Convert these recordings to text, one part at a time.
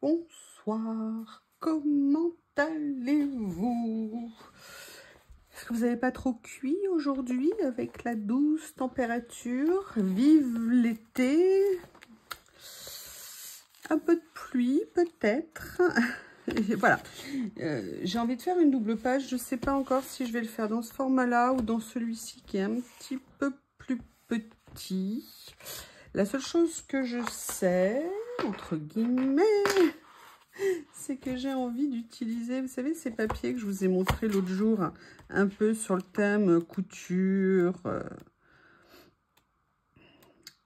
bonsoir, comment allez-vous? Est-ce que vous n'avez pas trop cuit aujourd'hui avec la douce température? Vive l'été! Un peu de pluie peut-être. Voilà, j'ai envie de faire une double page. Je ne sais pas encore si je vais le faire dans ce format-là ou dans celui-ci qui est un petit peu plus petit. La seule chose que je sais, entre guillemets, c'est que j'ai envie d'utiliser, vous savez, ces papiers que je vous ai montré l'autre jour, un peu sur le thème couture.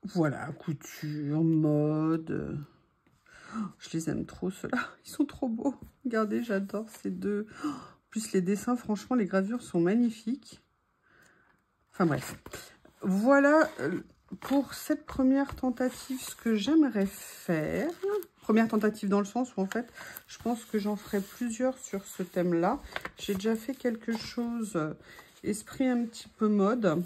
Voilà, couture, mode. Oh, je les aime trop, ceux-là. Ils sont trop beaux. Regardez, j'adore ces deux. Oh, en plus, les dessins, franchement, les gravures sont magnifiques. Enfin, bref. Voilà pour cette première tentative, ce que j'aimerais faire. Première tentative dans le sens où, en fait, je pense que j'en ferai plusieurs sur ce thème-là. J'ai déjà fait quelque chose, esprit un petit peu mode.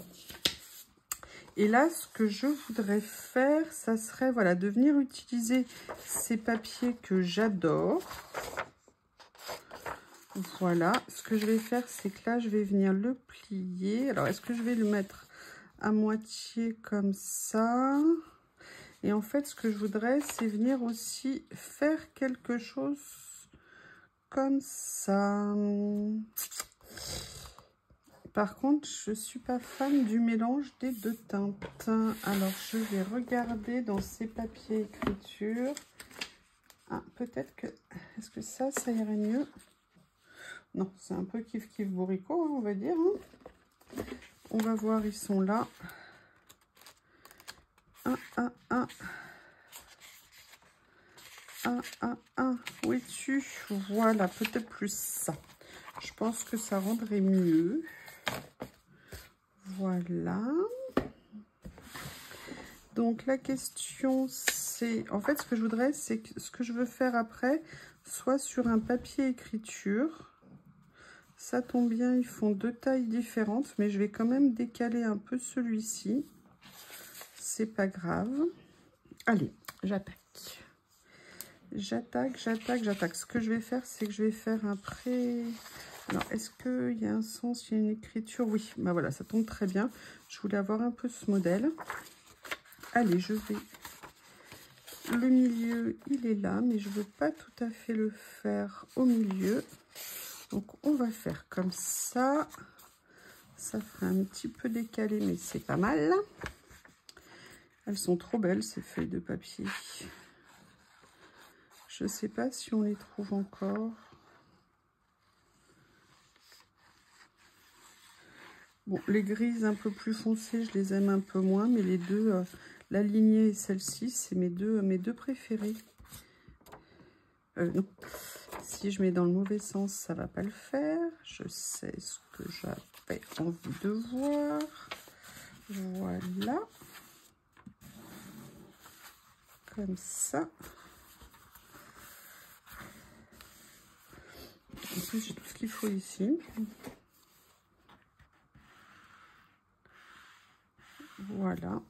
Et là, ce que je voudrais faire, ça serait, voilà, de venir utiliser ces papiers que j'adore. Voilà, ce que je vais faire, c'est que là, je vais venir le plier. Alors, est-ce que je vais le mettre à moitié comme ça? Et en fait, ce que je voudrais, c'est venir aussi faire quelque chose comme ça. Par contre, je ne suis pas fan du mélange des deux teintes. Alors, je vais regarder dans ces papiers écriture. Ah, peut-être que... Est-ce que ça irait mieux? Non, c'est un peu kiff-kiff bourricot, hein, on va dire. Hein. On va voir, ils sont là. Où es-tu? Voilà, peut-être plus ça. Je pense que ça rendrait mieux. Voilà. Donc la question c'est, en fait ce que je voudrais c'est que ce que je veux faire après soit sur un papier écriture. Ça tombe bien, ils font deux tailles différentes, mais je vais quand même décaler un peu celui-ci. C'est pas grave. Allez, j'attaque. J'attaque. Ce que je vais faire, c'est que je vais faire un pré... Alors, est-ce qu'il y a un sens, il y a une écriture? Oui, bah voilà, ça tombe très bien. Je voulais avoir un peu ce modèle. Allez, je vais... Le milieu, il est là, mais je ne veux pas tout à fait le faire au milieu. Donc, on va faire comme ça. Ça fera un petit peu décalé, mais c'est pas mal. Elles sont trop belles, ces feuilles de papier. Je ne sais pas si on les trouve encore. Bon, les grises un peu plus foncées, je les aime un peu moins, mais les deux, la lignée et celle-ci, c'est mes deux préférées. Non. Si je mets dans le mauvais sens, ça va pas le faire. Je sais ce que j'avais envie de voir. Voilà. Comme ça. En plus, j'ai tout ce qu'il faut ici. Voilà.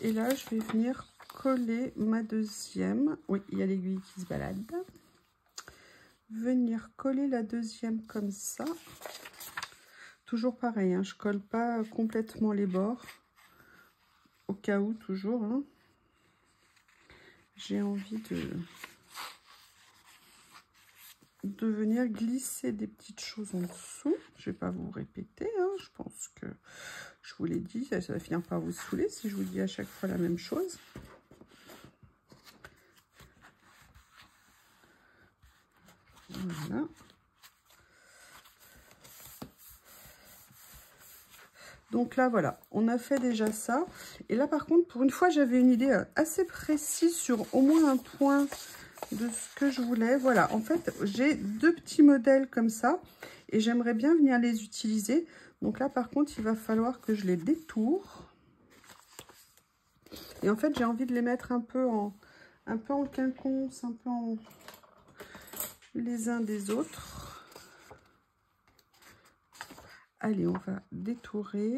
Et là, je vais venir coller ma deuxième. Oui, il y a l'aiguille qui se balade. Venir coller la deuxième comme ça. Toujours pareil, hein, je colle pas complètement les bords. Au cas où, toujours. Hein. J'ai envie de venir glisser des petites choses en dessous. Je vais pas vous répéter, hein. Je pense que je vous l'ai dit, ça va finir par vous saouler si je vous dis à chaque fois la même chose. Voilà. Donc là, voilà, on a fait déjà ça. Et là, par contre, pour une fois, j'avais une idée assez précise sur au moins un point de ce que je voulais. Voilà, en fait, j'ai deux petits modèles comme ça et j'aimerais bien venir les utiliser. Donc là, par contre, il va falloir que je les détourne. Et en fait, j'ai envie de les mettre un peu en quinconce, un peu en les uns des autres. Allez, on va détourer.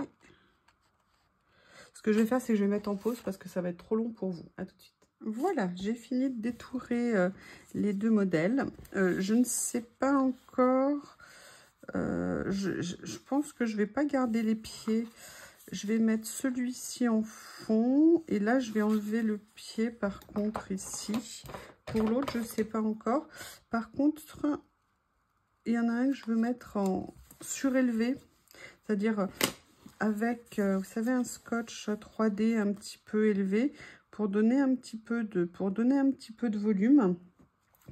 Ce que je vais faire, c'est que je vais mettre en pause parce que ça va être trop long pour vous. À tout de suite. Voilà, j'ai fini de détourer les deux modèles. Je ne sais pas encore, je pense que je vais pas garder les pieds. Je vais mettre celui-ci en fond et là je vais enlever le pied par contre ici. Pour l'autre, je ne sais pas encore. Par contre, il y en a un que je veux mettre en surélevé, c'est-à-dire avec, vous savez, un scotch 3D un petit peu élevé pour donner un petit peu de volume.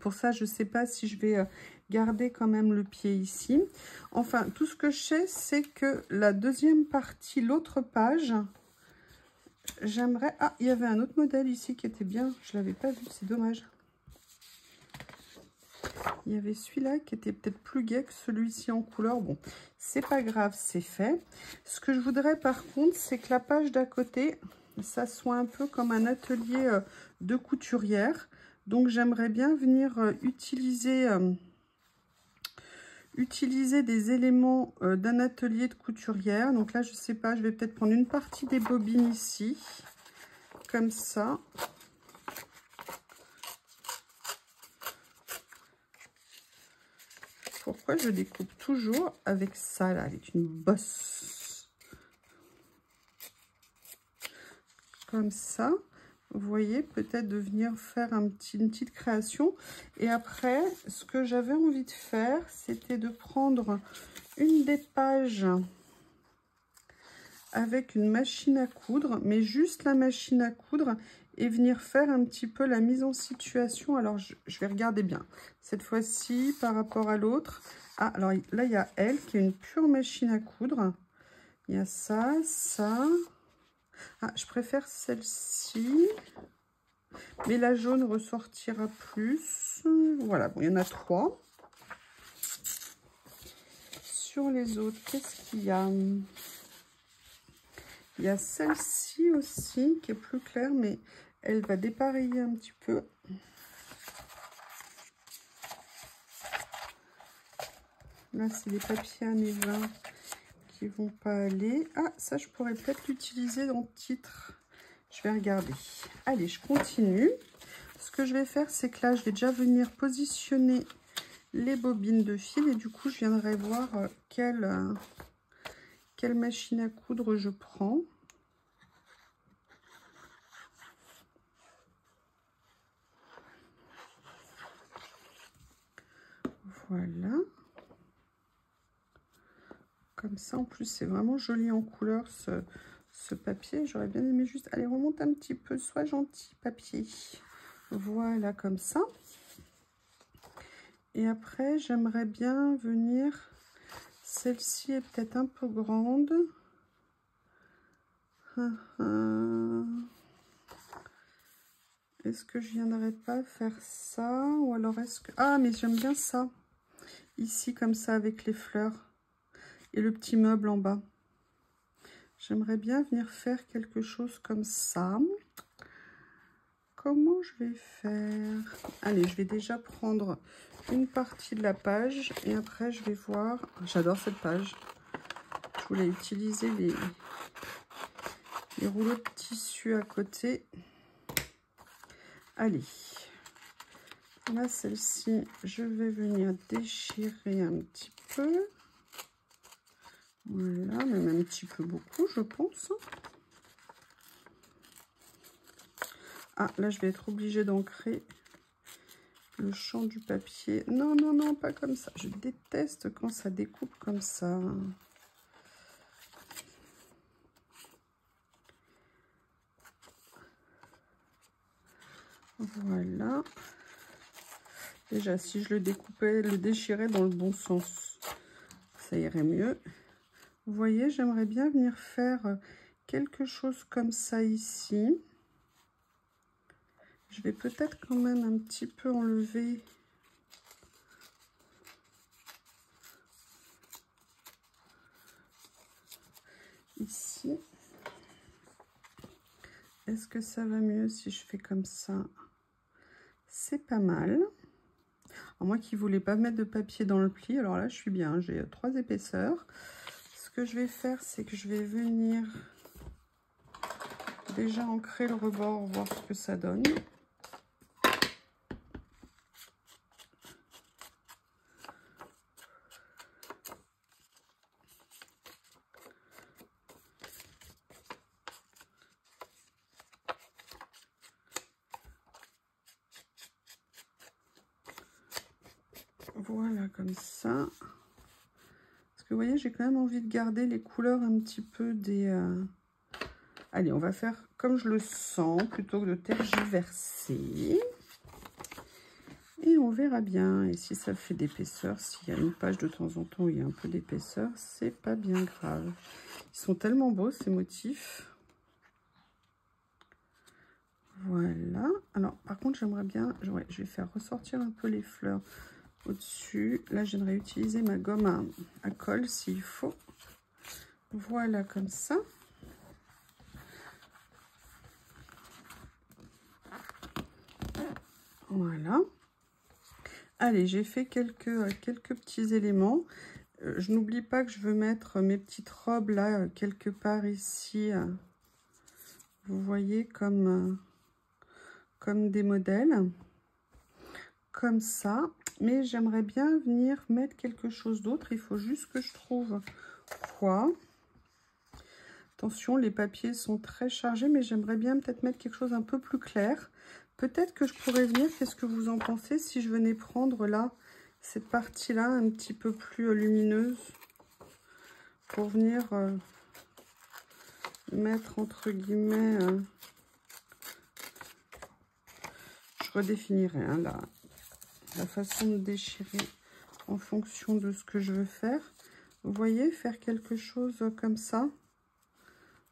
Pour ça, je ne sais pas si je vais garder quand même le pied ici. Enfin, tout ce que je sais, c'est que la deuxième partie, l'autre page, j'aimerais... Ah, il y avait un autre modèle ici qui était bien. Je ne l'avais pas vu, c'est dommage. Il y avait celui-là qui était peut-être plus gai que celui-ci en couleur. Bon, c'est pas grave, c'est fait. Ce que je voudrais par contre, c'est que la page d'à côté, ça soit un peu comme un atelier de couturière. Donc j'aimerais bien venir utiliser des éléments d'un atelier de couturière. Donc là, je sais pas, je vais peut-être prendre une partie des bobines ici, comme ça. Pourquoi je découpe toujours avec ça, là, avec une bosse? Comme ça. Vous voyez, peut-être de venir faire une petite création. Et après, ce que j'avais envie de faire, c'était de prendre une des pages avec une machine à coudre, mais juste la machine à coudre, et venir faire un petit peu la mise en situation. Alors, je vais regarder bien. Cette fois-ci, par rapport à l'autre. Ah, alors là, il y a elle qui est une pure machine à coudre. Il y a ça, ça. Ah, je préfère celle-ci. Mais la jaune ressortira plus. Voilà, bon, il y en a 3. Sur les autres, qu'est-ce qu'il y a? Il y a celle-ci aussi qui est plus claire, mais elle va dépareiller un petit peu. Là, c'est des papiers années 20 qui vont pas aller. Ah, ça, je pourrais peut-être l'utiliser dans le titre. Je vais regarder. Allez, je continue. Ce que je vais faire, c'est que là, je vais déjà venir positionner les bobines de fil. Et du coup, je viendrai voir quelle machine à coudre je prends. Voilà. Comme ça, en plus, c'est vraiment joli en couleur, ce papier. J'aurais bien aimé juste... Allez, remonte un petit peu. Sois gentil, papier. Voilà, comme ça. Et après, j'aimerais bien venir... Celle-ci est peut-être un peu grande. Est-ce que je viendrais pas faire ça? Ou alors est-ce que... Ah, mais j'aime bien ça. Ici, comme ça, avec les fleurs. Et le petit meuble en bas. J'aimerais bien venir faire quelque chose comme ça. Comment je vais faire? Allez, je vais déjà prendre une partie de la page. Et après, je vais voir... J'adore cette page. Je voulais utiliser les rouleaux de tissu à côté. Allez. Là, celle-ci, je vais venir déchirer un petit peu. Voilà, même un petit peu beaucoup, je pense. Ah, là, je vais être obligée d'ancrer le champ du papier. Non, non, non, pas comme ça. Je déteste quand ça découpe comme ça. Voilà. Déjà, si je le découpais, le déchirais dans le bon sens, ça irait mieux. Vous voyez, j'aimerais bien venir faire quelque chose comme ça ici. Je vais peut-être quand même un petit peu enlever ici. Est-ce que ça va mieux si je fais comme ça? C'est pas mal. Alors moi qui voulais pas mettre de papier dans le pli, alors là je suis bien, j'ai 3 épaisseurs. Ce que je vais faire, c'est que je vais venir déjà ancrer le rebord, voir ce que ça donne. Voilà, comme ça. Parce que vous voyez, j'ai quand même envie de garder les couleurs un petit peu des... Allez, on va faire comme je le sens, plutôt que de tergiverser. Et on verra bien. Et si ça fait d'épaisseur, s'il y a une page de temps en temps où il y a un peu d'épaisseur, c'est pas bien grave. Ils sont tellement beaux, ces motifs. Voilà. Alors, par contre, j'aimerais bien... Ouais, je vais faire ressortir un peu les fleurs au-dessus. Là, j'aimerais utiliser ma gomme à colle s'il faut. Voilà, comme ça. Voilà. Allez, j'ai fait quelques petits éléments. Je n'oublie pas que je veux mettre mes petites robes là, quelque part ici. Vous voyez, comme des modèles. Comme ça. Mais j'aimerais bien venir mettre quelque chose d'autre. Il faut juste que je trouve quoi. Attention, les papiers sont très chargés, mais j'aimerais bien peut-être mettre quelque chose un peu plus clair. Peut-être que je pourrais venir, qu'est-ce que vous en pensez, si je venais prendre là, cette partie-là, un petit peu plus lumineuse, pour venir mettre entre guillemets, je redéfinirai hein, la façon de déchirer en fonction de ce que je veux faire. Vous voyez, faire quelque chose comme ça,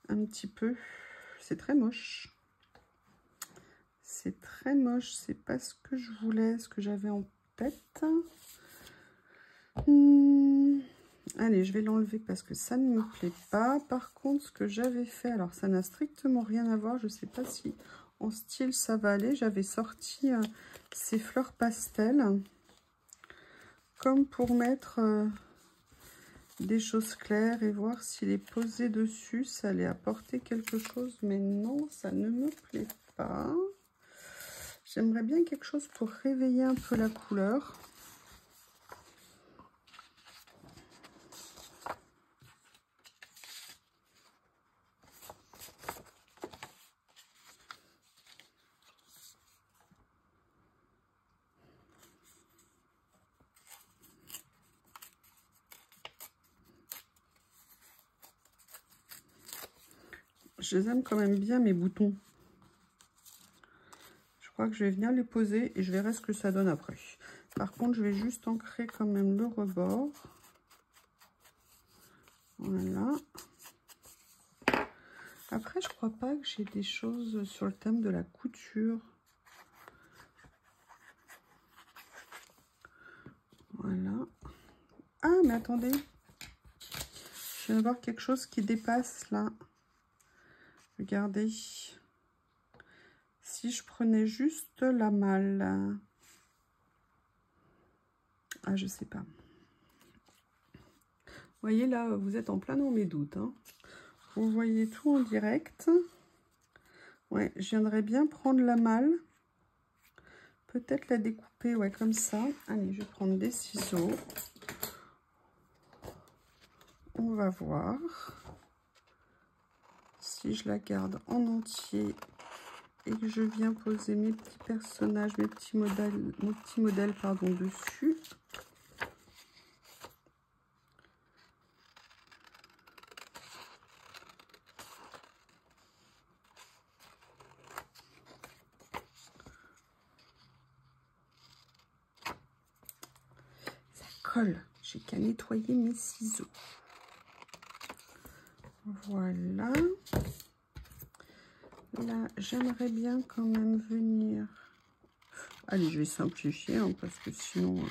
un petit peu, c'est très moche. C'est très moche, c'est pas ce que je voulais, ce que j'avais en tête. Allez, je vais l'enlever parce que ça ne me plaît pas. Par contre, ce que j'avais fait, alors ça n'a strictement rien à voir. Je sais pas si en style ça va aller. J'avais sorti ces fleurs pastel comme pour mettre des choses claires et voir si les poser dessus, ça allait apporter quelque chose. Mais non, ça ne me plaît pas. J'aimerais bien quelque chose pour réveiller un peu la couleur. Je les aime quand même bien, mes boutons. Je crois que je vais venir les poser et je verrai ce que ça donne après. Par contre, je vais juste ancrer quand même le rebord. Voilà. Après, je crois pas que j'ai des choses sur le thème de la couture. Voilà. Ah, mais attendez. Je viens de voir quelque chose qui dépasse là. Regardez. Si je prenais juste la malle. Ah, je sais pas. Vous voyez là, vous êtes en plein dans mes doutes. Hein. Vous voyez tout en direct. Ouais, je viendrais bien prendre la malle. Peut-être la découper, ouais, comme ça. Allez, je vais prendre des ciseaux. On va voir si je la garde en entier et que je viens poser mes petits personnages, mes petits modèles, pardon, dessus. Ça colle. J'ai qu'à nettoyer mes ciseaux. Voilà. Là, j'aimerais bien quand même venir... Allez, je vais simplifier, hein, parce que sinon,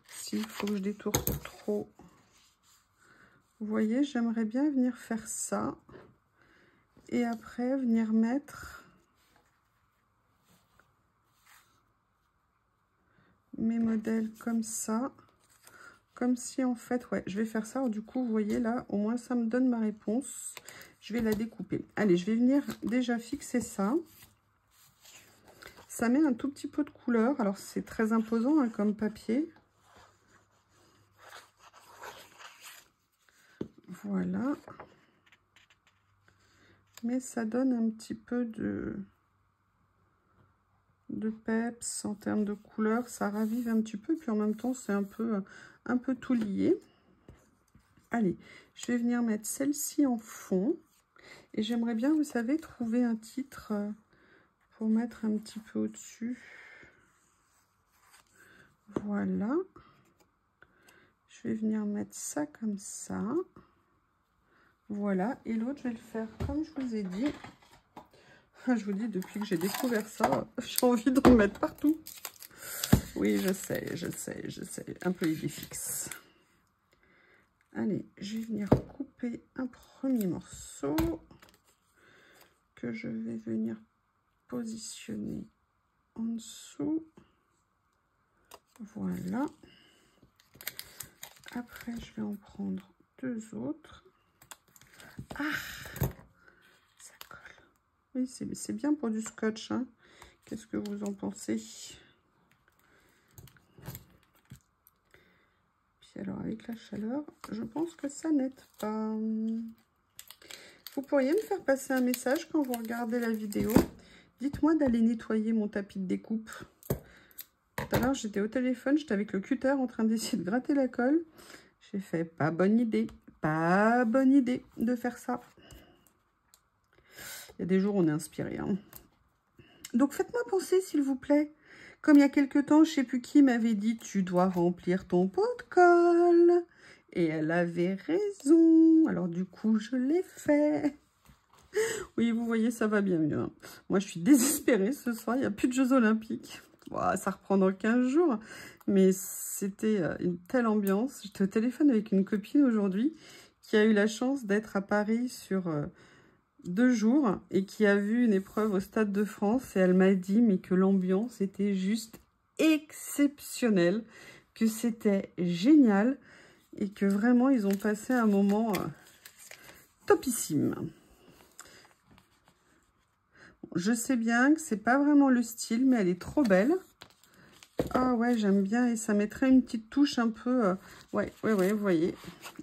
s'il faut que je détourne trop... Vous voyez, j'aimerais bien venir faire ça. Et après, venir mettre mes modèles comme ça. Comme si, en fait, ouais, je vais faire ça. Alors, du coup, vous voyez, là, au moins, ça me donne ma réponse. Je vais la découper. Allez, je vais venir déjà fixer ça. Ça met un tout petit peu de couleur. Alors, c'est très imposant hein, comme papier. Voilà. Mais ça donne un petit peu de de peps en termes de couleur. Ça ravive un petit peu, puis en même temps, c'est un peu tout lié. Allez, je vais venir mettre celle-ci en fond. Et j'aimerais bien, vous savez, trouver un titre pour mettre un petit peu au-dessus. Voilà. Je vais venir mettre ça comme ça. Voilà. Et l'autre, je vais le faire comme je vous ai dit. Je vous dis, depuis que j'ai découvert ça, j'ai envie d'en mettre partout. Oui, je sais. Un peu idée fixe. Allez, je vais venir couper un premier morceau que je vais venir positionner en dessous. Voilà. Après, je vais en prendre deux autres. Ah, ça colle. Oui, c'est bien pour du scotch, hein. Qu'est-ce que vous en pensez? Puis alors, avec la chaleur, je pense que ça n'aide pas. Vous pourriez me faire passer un message quand vous regardez la vidéo. Dites-moi d'aller nettoyer mon tapis de découpe. Tout à l'heure, j'étais au téléphone, j'étais avec le cutter en train d'essayer de gratter la colle. J'ai fait, pas bonne idée de faire ça. Il y a des jours où on est inspiré, hein. Donc, faites-moi penser, s'il vous plaît. Comme il y a quelques temps, je ne sais plus qui m'avait dit, tu dois remplir ton pot de colle. Et elle avait raison. Alors, du coup, je l'ai fait. Oui, vous voyez, ça va bien mieux, hein. Moi, je suis désespérée ce soir. Il n'y a plus de Jeux Olympiques. Bon, ça reprend dans 15 jours. Mais c'était une telle ambiance. J'étais au téléphone avec une copine aujourd'hui qui a eu la chance d'être à Paris sur 2 jours et qui a vu une épreuve au Stade de France. Et elle m'a dit mais que l'ambiance était juste exceptionnelle, que c'était génial et que vraiment, ils ont passé un moment topissime. Je sais bien que c'est pas vraiment le style, mais elle est trop belle. Ah ouais, j'aime bien et ça mettrait une petite touche un peu... Ouais, vous voyez,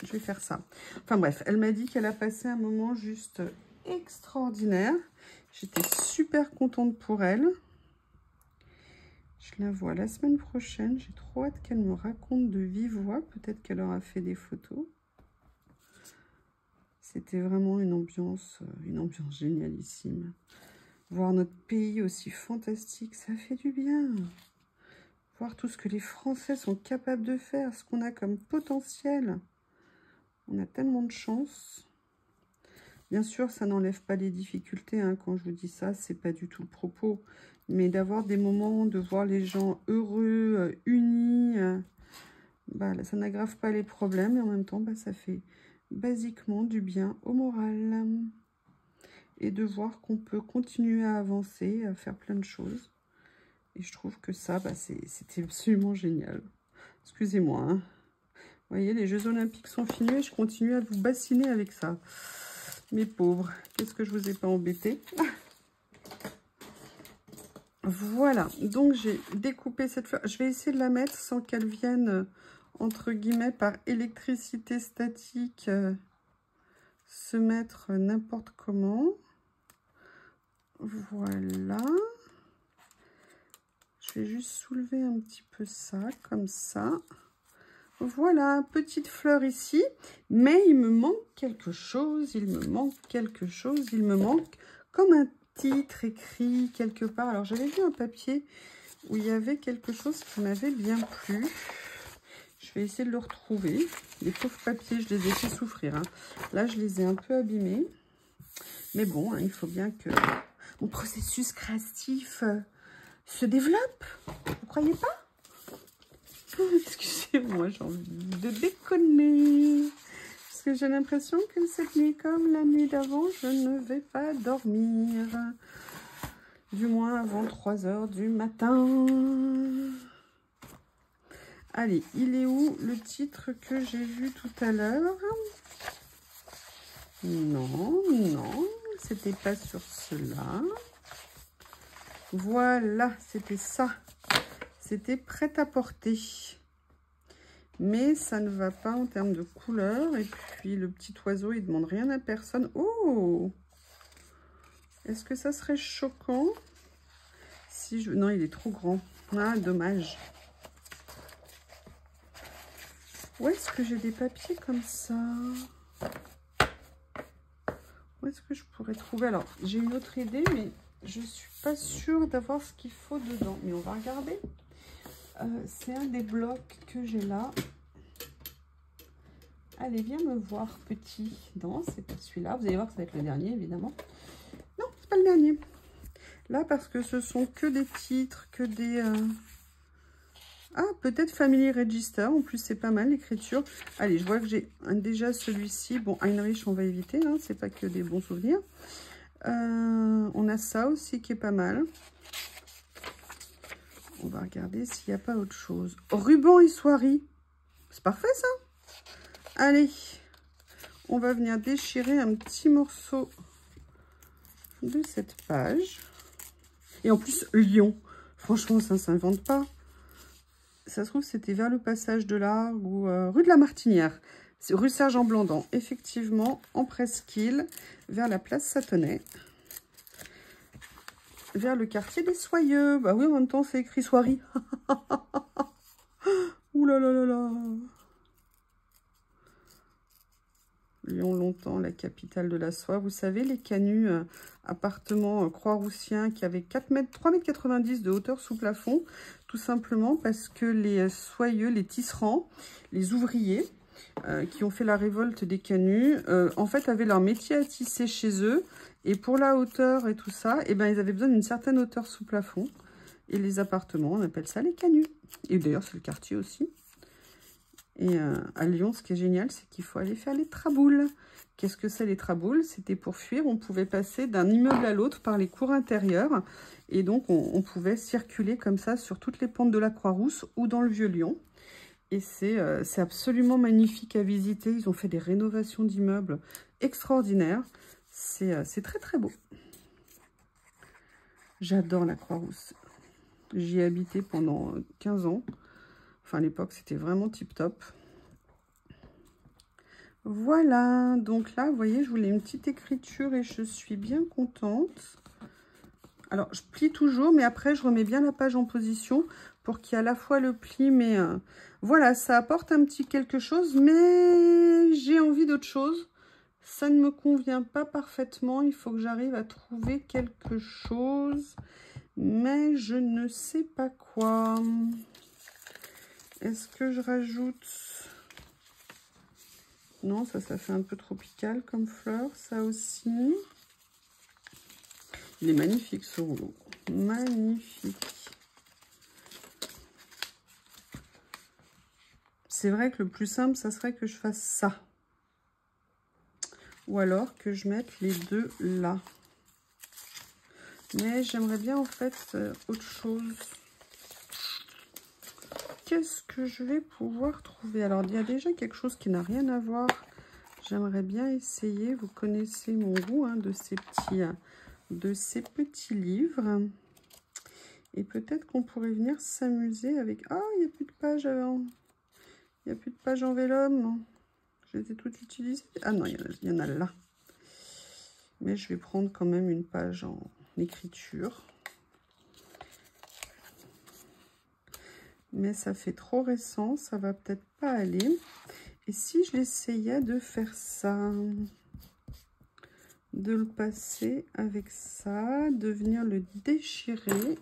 je vais faire ça. Enfin bref, elle m'a dit qu'elle a passé un moment juste extraordinaire. J'étais super contente pour elle. Je la vois la semaine prochaine. J'ai trop hâte qu'elle me raconte de vive voix. Peut-être qu'elle aura fait des photos. C'était vraiment une ambiance génialissime. Voir notre pays aussi fantastique, ça fait du bien. Voir tout ce que les Français sont capables de faire, ce qu'on a comme potentiel. On a tellement de chance. Bien sûr, ça n'enlève pas les difficultés, hein. Quand je vous dis ça, c'est pas du tout le propos. Mais d'avoir des moments, de voir les gens heureux, unis, bah, ça n'aggrave pas les problèmes. Et en même temps, bah, ça fait basiquement du bien au moral. Et de voir qu'on peut continuer à avancer, à faire plein de choses. Et je trouve que ça, bah, c'était absolument génial. Excusez-moi, hein. Vous voyez, les Jeux Olympiques sont finis et je continue à vous bassiner avec ça. Mes pauvres, qu'est-ce que je vous ai pas embêté? Voilà, donc j'ai découpé cette fleur. Je vais essayer de la mettre sans qu'elle vienne, entre guillemets, par électricité statique, se mettre n'importe comment. Voilà. Je vais juste soulever un petit peu ça, comme ça. Voilà, petite fleur ici. Mais il me manque quelque chose, il me manque comme un titre écrit quelque part. Alors, j'avais vu un papier où il y avait quelque chose qui m'avait bien plu. Je vais essayer de le retrouver. Les pauvres papiers, je les ai fait souffrir, hein. Là, je les ai un peu abîmés. Mais bon, hein, il faut bien que mon processus créatif se développe. Vous croyez pas? Excusez-moi, j'ai envie de déconner. Parce que j'ai l'impression que cette nuit, comme la nuit d'avant, je ne vais pas dormir. Du moins avant 3 h du matin. Allez, il est où le titre que j'ai vu tout à l'heure? Non, c'était pas sur cela. Voilà, c'était ça. C'était prêt à porter. Mais ça ne va pas en termes de couleur. Et puis le petit oiseau, il ne demande rien à personne. Oh! Est-ce que ça serait choquant Si je... Non, il est trop grand. Ah, dommage. Où est-ce que j'ai des papiers comme ça? Où est-ce que je pourrais trouver? Alors, j'ai une autre idée, mais je suis pas sûre d'avoir ce qu'il faut dedans. Mais on va regarder. C'est un des blocs que j'ai là. Allez, viens me voir, petit. Non, c'est pas celui-là. Vous allez voir que ça va être le dernier, évidemment. Non, c'est pas le dernier. Là, parce que ce sont que des titres, que des... Ah, peut-être Family Register. En plus, c'est pas mal l'écriture. Allez, je vois que j'ai déjà celui-ci. Bon, Heinrich, on va éviter. Hein, c'est pas que des bons souvenirs. On a ça aussi qui est pas mal. On va regarder s'il n'y a pas autre chose. Ruban et soierie. C'est parfait, ça. Allez, on va venir déchirer un petit morceau de cette page. Et en plus, Lyon. Franchement, ça ne s'invente pas. Ça se trouve, c'était vers le passage de l'Argue ou rue de la Martinière. C'est rue Sergent-Blandan. Effectivement, en presqu'île, vers la place Satonnet. Vers le quartier des Soyeux. Bah oui, en même temps, c'est écrit soierie. Ouh là là là là. Lyon, longtemps, la capitale de la soie. Vous savez, les canuts, appartements Croix-Roussien qui avaient 3,90 m de hauteur sous plafond, tout simplement parce que les soyeux, les tisserands, les ouvriers qui ont fait la révolte des canuts, en fait, avaient leur métier à tisser chez eux. Et pour la hauteur et tout ça, eh ben, ils avaient besoin d'une certaine hauteur sous plafond. Et les appartements, on appelle ça les canuts. Et d'ailleurs, c'est le quartier aussi. Et à Lyon, ce qui est génial, c'est qu'il faut aller faire les traboules. Qu'est-ce que c'est les traboules? C'était pour fuir. On pouvait passer d'un immeuble à l'autre par les cours intérieures. Et donc, on pouvait circuler comme ça sur toutes les pentes de la Croix-Rousse ou dans le Vieux-Lyon. Et c'est absolument magnifique à visiter. Ils ont fait des rénovations d'immeubles extraordinaires. C'est très, très beau. J'adore la Croix-Rousse. J'y ai habité pendant 15 ans. Enfin, à l'époque, c'était vraiment tip-top. Voilà. Donc là, vous voyez, je voulais une petite écriture et je suis bien contente. Alors, je plie toujours, mais après, je remets bien la page en position pour qu'il y ait à la fois le pli, mais voilà, ça apporte un petit quelque chose, mais j'ai envie d'autre chose. Ça ne me convient pas parfaitement. Il faut que j'arrive à trouver quelque chose, mais je ne sais pas quoi. Est-ce que je rajoute... Non, ça fait un peu tropical comme fleur. Ça aussi. Il est magnifique ce rouleau. Magnifique. C'est vrai que le plus simple, ça serait que je fasse ça. Ou alors que je mette les deux là. Mais j'aimerais bien en fait autre chose. Qu'est-ce que je vais pouvoir trouver? Alors, il y a déjà quelque chose qui n'a rien à voir. J'aimerais bien essayer. Vous connaissez mon goût hein, de ces petits livres. Et peut-être qu'on pourrait venir s'amuser avec... Ah, il n'y a plus de pages avant. Il n'y a plus de pages en vélum. Je les ai toutes utilisées. Ah non, il y en a là. Mais je vais prendre quand même une page en écriture. Mais ça fait trop récent, ça va peut-être pas aller. Et si je l'essayais de faire ça, de le passer avec ça, de venir le déchirer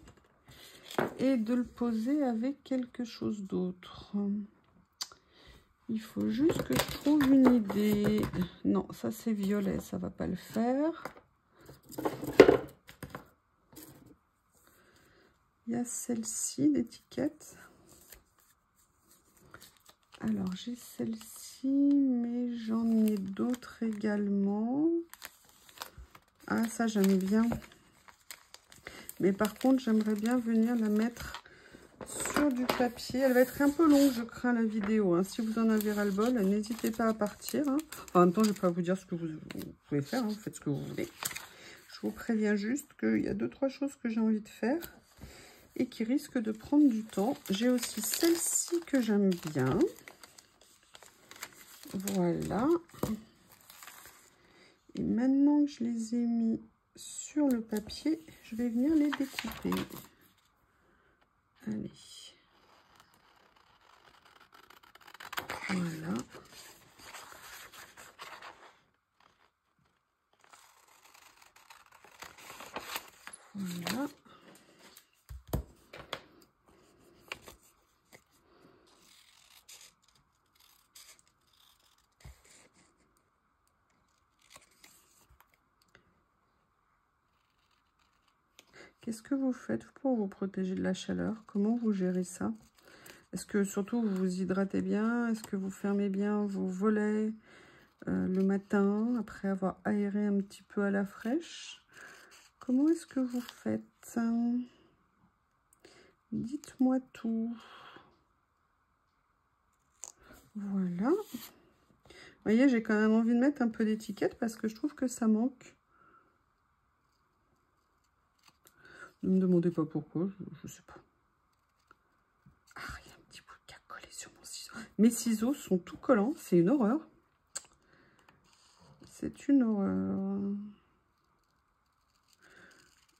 et de le poser avec quelque chose d'autre. Il faut juste que je trouve une idée. Non, ça c'est violet, ça va pas le faire. Il y a celle-ci, l'étiquette. Alors, j'ai celle-ci, mais j'en ai d'autres également. Ah, ça, j'aime bien. Mais par contre, j'aimerais bien venir la mettre sur du papier. Elle va être un peu longue, je crains, la vidéo. Hein. Si vous en avez ras-le-bol, n'hésitez pas à partir. Hein. En même temps, je ne vais pas vous dire ce que vous pouvez faire. Hein. Vous faites ce que vous voulez. Je vous préviens juste qu'il y a 2-3 choses que j'ai envie de faire et qui risquent de prendre du temps. J'ai aussi celle-ci que j'aime bien. Voilà. Et maintenant que je les ai mis sur le papier, je vais venir les découper. Allez. Voilà. Voilà. Qu'est-ce que vous faites pour vous protéger de la chaleur? Comment vous gérez ça? Est-ce que surtout vous vous hydratez bien? Est-ce que vous fermez bien vos volets le matin après avoir aéré un petit peu à la fraîche? Comment est-ce que vous faites? Dites-moi tout. Voilà. Vous voyez, j'ai quand même envie de mettre un peu d'étiquette parce que je trouve que ça manque. Ne me demandez pas pourquoi, je sais pas. Ah, il y a un petit bout qui a collé sur mon ciseau. Mes ciseaux sont tout collants, c'est une horreur. C'est une horreur.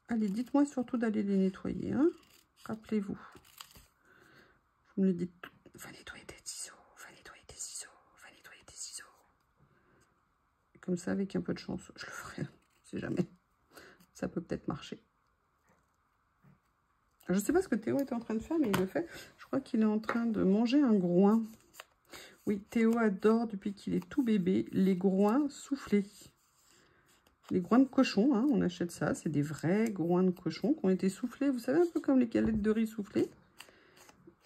Allez, dites-moi surtout d'aller les nettoyer, hein. Rappelez-vous. Vous me le dites tout. Va nettoyer tes ciseaux, va nettoyer tes ciseaux, va nettoyer tes ciseaux. Et comme ça, avec un peu de chance, je le ferai. On sait jamais. Ça peut peut-être marcher. Je ne sais pas ce que Théo est en train de faire, mais il le fait. Je crois qu'il est en train de manger un groin. Oui, Théo adore, depuis qu'il est tout bébé, les groins soufflés. Les groins de cochon, hein, on achète ça. C'est des vrais groins de cochon qui ont été soufflés. Vous savez, un peu comme les galettes de riz soufflées.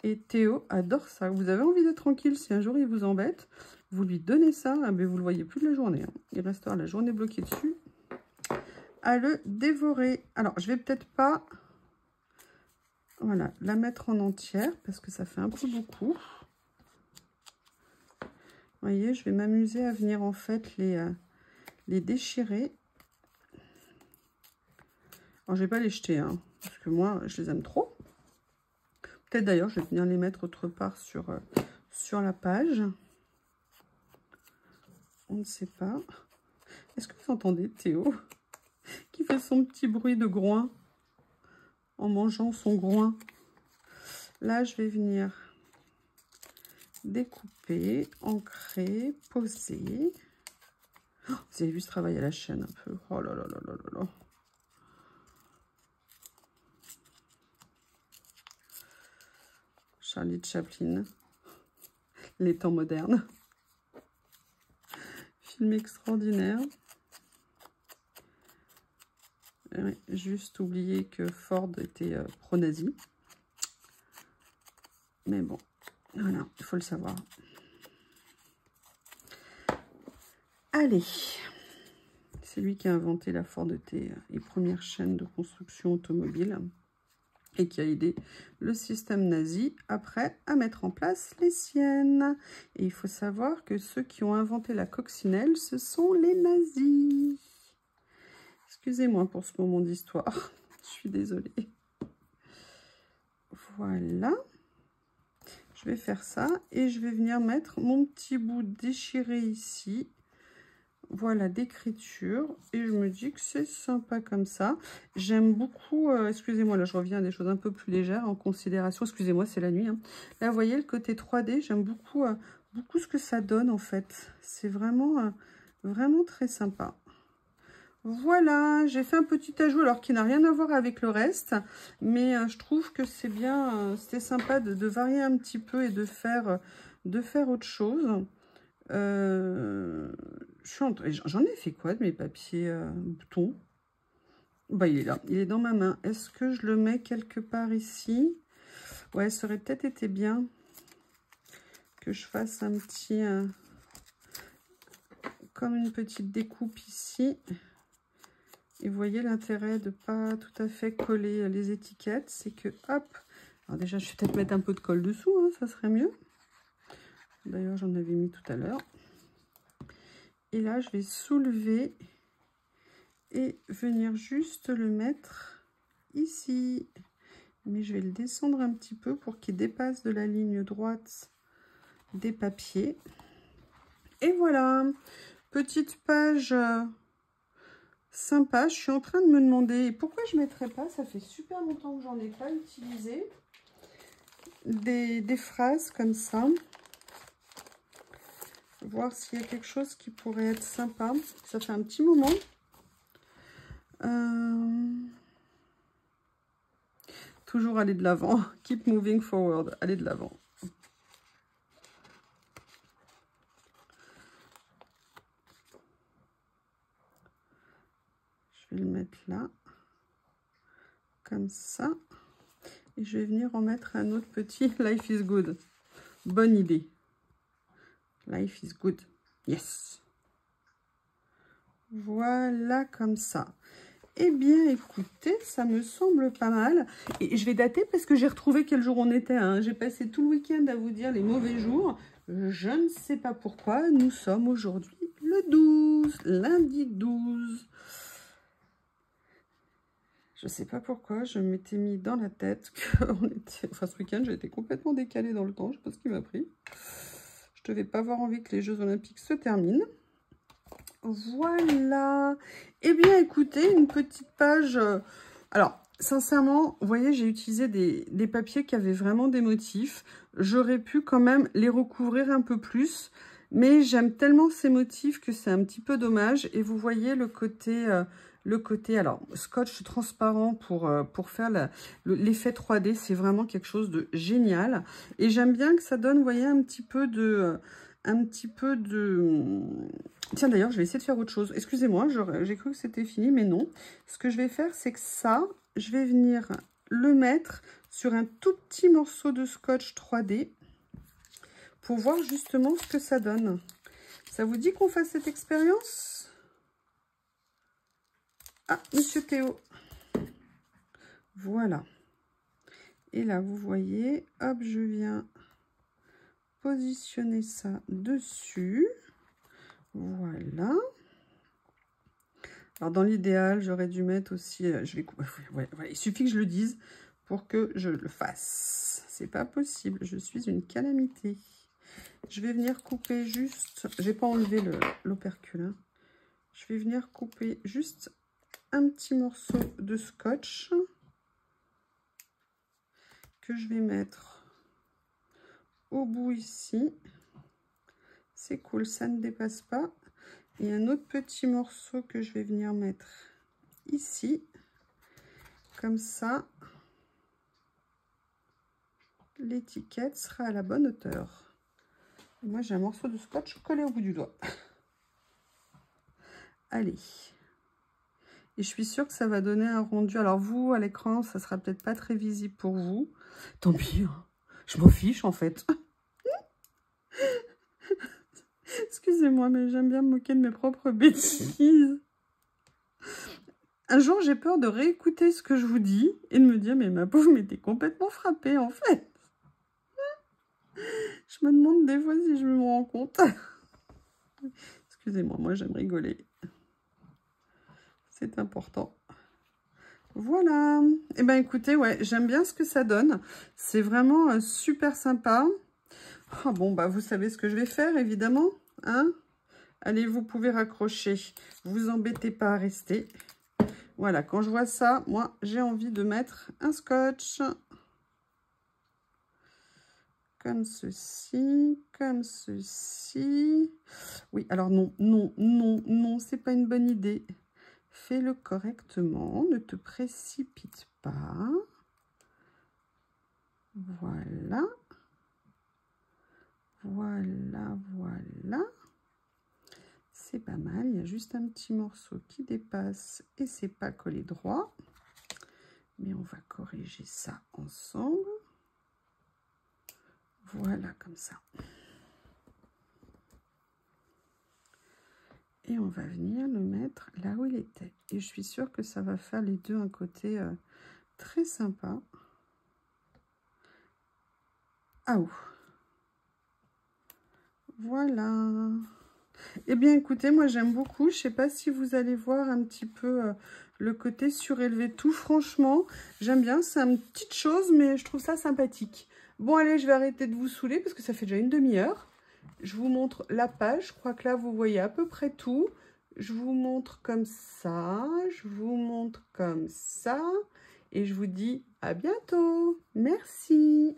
Et Théo adore ça. Vous avez envie d'être tranquille, si un jour il vous embête, vous lui donnez ça, mais vous ne le voyez plus de la journée. Hein. Il restera la journée bloquée dessus à le dévorer. Alors, je vais peut-être pas... Voilà, la mettre en entière parce que ça fait un peu beaucoup. Vous voyez, je vais m'amuser à venir en fait les déchirer. Alors, je vais pas les jeter, hein, parce que moi, je les aime trop. Peut-être d'ailleurs, je vais venir les mettre autre part sur la page. On ne sait pas. Est-ce que vous entendez Théo qui fait son petit bruit de groin en mangeant son groin? Là, je vais venir découper, ancrer, poser. Oh, vous avez vu ce travail à la chaîne un peu. Oh là là là là là là. Charlie Chaplin. Les temps modernes. Film extraordinaire. Ouais, juste oublier que Ford était pro-nazi. Mais bon, voilà, il faut le savoir. Allez, c'est lui qui a inventé la Ford T, les premières chaînes de construction automobile, et qui a aidé le système nazi après à mettre en place les siennes. Et il faut savoir que ceux qui ont inventé la coccinelle, ce sont les nazis. Excusez-moi pour ce moment d'histoire, je suis désolée. Voilà. Je vais faire ça et je vais venir mettre mon petit bout déchiré ici. Voilà, d'écriture. Et je me dis que c'est sympa comme ça. J'aime beaucoup, excusez-moi, là je reviens à des choses un peu plus légères en considération. Excusez-moi, c'est la nuit. Hein. Là, vous voyez le côté 3D, j'aime beaucoup, beaucoup ce que ça donne en fait. C'est vraiment, vraiment très sympa. Voilà, j'ai fait un petit ajout alors qui n'a rien à voir avec le reste, mais je trouve que c'est bien, c'était sympa de varier un petit peu et de faire autre chose. J'en ai fait quoi de mes papiers boutons? Bah, il est là, il est dans ma main. Est-ce que je le mets quelque part ici? Ouais, ça aurait peut-être été bien que je fasse un petit, comme une petite découpe ici. Et vous voyez l'intérêt de ne pas tout à fait coller les étiquettes, c'est que, hop, alors déjà je vais peut-être mettre un peu de colle dessous, hein, ça serait mieux. D'ailleurs j'en avais mis tout à l'heure. Et là je vais soulever et venir juste le mettre ici. Mais je vais le descendre un petit peu pour qu'il dépasse de la ligne droite des papiers. Et voilà, petite page... sympa. Je suis en train de me demander pourquoi je ne mettrais pas, ça fait super longtemps que j'en ai pas utilisé, des phrases comme ça. Voir s'il y a quelque chose qui pourrait être sympa. Ça fait un petit moment. Toujours aller de l'avant. Keep moving forward. Aller de l'avant. Je vais le mettre là. Comme ça. Et je vais venir en mettre un autre petit. Life is good. Bonne idée. Life is good. Yes. Voilà, comme ça. Eh bien, écoutez, ça me semble pas mal. Et je vais dater parce que j'ai retrouvé quel jour on était. Hein. J'ai passé tout le week-end à vous dire les mauvais jours. Je ne sais pas pourquoi. Nous sommes aujourd'hui le 12, lundi 12. Je ne sais pas pourquoi. Je m'étais mis dans la tête qu'on était... Enfin, ce week-end, j'ai été complètement décalée dans le temps. Je ne sais pas ce qui m'a pris. Je ne devais pas avoir envie que les Jeux Olympiques se terminent. Voilà. Eh bien, écoutez, une petite page. Alors, sincèrement, vous voyez, j'ai utilisé des papiers qui avaient vraiment des motifs. J'aurais pu quand même les recouvrir un peu plus. Mais j'aime tellement ces motifs que c'est un petit peu dommage. Et vous voyez le côté alors, scotch transparent pour faire l'effet 3D. C'est vraiment quelque chose de génial. Et j'aime bien que ça donne, vous voyez, un petit peu de... Tiens, d'ailleurs, je vais essayer de faire autre chose. Excusez-moi, j'ai cru que c'était fini, mais non. Ce que je vais faire, c'est que ça, je vais venir le mettre sur un tout petit morceau de scotch 3D pour voir justement ce que ça donne. Ça vous dit qu'on fasse cette expérience? Ah, Monsieur Théo. Voilà. Et là, vous voyez, hop, je viens positionner ça dessus. Voilà. Alors, dans l'idéal, j'aurais dû mettre aussi... je vais couper. Ouais, il suffit que je le dise pour que je le fasse. C'est pas possible. Je suis une calamité. Je vais venir couper juste... J'ai pas enlevé l'opercule. Hein. Je vais venir couper juste un petit morceau de scotch que je vais mettre au bout ici. C'est cool, ça ne dépasse pas. Et un autre petit morceau que je vais venir mettre ici. Comme ça, l'étiquette sera à la bonne hauteur. Et moi, j'ai un morceau de scotch collé au bout du doigt. Allez. Et je suis sûre que ça va donner un rendu. Alors vous, à l'écran, ça sera peut-être pas très visible pour vous. Tant pis, hein. Je m'en fiche en fait. Excusez-moi, mais j'aime bien me moquer de mes propres bêtises. Un jour, j'ai peur de réécouter ce que je vous dis et de me dire, mais ma pauvre, mais t'es complètement frappée, en fait. Je me demande des fois si je me rends compte. Excusez-moi, moi, j'aime rigoler. C'est important. Voilà. Eh bien, écoutez, ouais, j'aime bien ce que ça donne. C'est vraiment super sympa. Oh, bon, bah, vous savez ce que je vais faire, évidemment. Hein? Allez, vous pouvez raccrocher. Vous embêtez pas à rester. Voilà, quand je vois ça, moi, j'ai envie de mettre un scotch. Comme ceci, comme ceci. Oui, alors non, non, non, non, c'est pas une bonne idée. Fais-le correctement, ne te précipite pas. Voilà. Voilà, voilà. C'est pas mal, il y a juste un petit morceau qui dépasse et c'est pas collé droit. Mais on va corriger ça ensemble. Voilà, comme ça. Et on va venir le mettre là où il était. Et je suis sûre que ça va faire les deux un côté très sympa. Ah ouh. Voilà. Eh bien, écoutez, moi, j'aime beaucoup. Je ne sais pas si vous allez voir un petit peu le côté surélevé tout. Franchement, j'aime bien. C'est une petite chose, mais je trouve ça sympathique. Bon, allez, je vais arrêter de vous saouler parce que ça fait déjà une demi-heure. Je vous montre la page. Je crois que là, vous voyez à peu près tout. Je vous montre comme ça. Je vous montre comme ça. Et je vous dis à bientôt. Merci.